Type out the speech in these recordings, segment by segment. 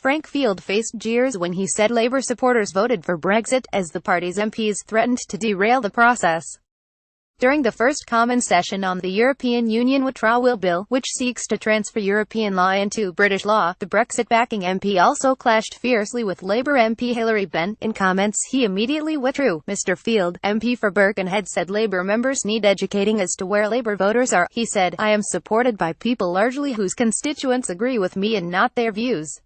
Frank Field faced jeers when he said Labour supporters voted for Brexit, as the party's MPs threatened to derail the process. During the first Commons session on the European Union Witrawal Bill, which seeks to transfer European law into British law, the Brexit-backing MP also clashed fiercely with Labour MP Hilary Benn. In comments he immediately withdrew. Mr Field, MP for Birkenhead, said Labour members need educating as to where Labour voters are. He said, "I am supported by people largely whose constituents agree with me and not their views.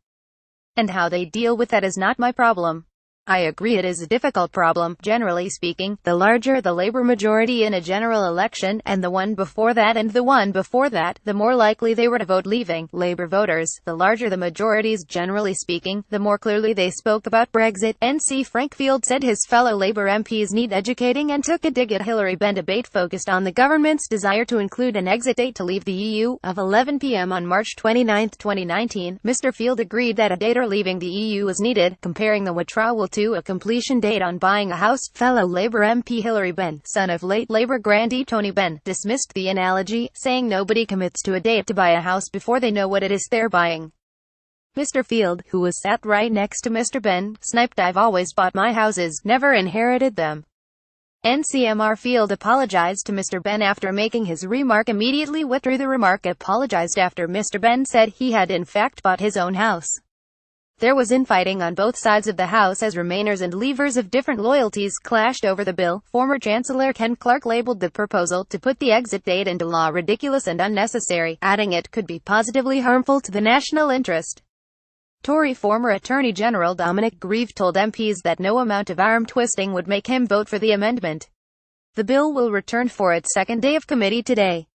And how they deal with that is not my problem. I agree it is a difficult problem. Generally speaking, the larger the Labour majority in a general election, and the one before that and the one before that, the more likely they were to vote leaving Labour voters. The larger the majorities generally speaking, the more clearly they spoke about Brexit." NC Frank Field said his fellow Labour MPs need educating and took a dig at Hilary Benn. Debate focused on the government's desire to include an exit date to leave the EU, of 11 p.m. on March 29, 2019. Mr Field agreed that a date for leaving the EU was needed, comparing the withdrawal to a completion date on buying a house. Fellow Labour MP Hilary Benn, son of late Labour grandee Tony Benn, dismissed the analogy, saying nobody commits to a date to buy a house before they know what it is they're buying. Mr Field, who was sat right next to Mr Benn, sniped, "I've always bought my houses, never inherited them." NCMR Field apologized to Mr Benn after making his remark, immediately withdrew the remark, apologized after Mr Benn said he had in fact bought his own house. There was infighting on both sides of the House as Remainers and Leavers of different loyalties clashed over the bill. Former Chancellor Ken Clarke labelled the proposal to put the exit date into law ridiculous and unnecessary, adding it could be positively harmful to the national interest. Tory former Attorney General Dominic Grieve told MPs that no amount of arm-twisting would make him vote for the amendment. The bill will return for its second day of committee today.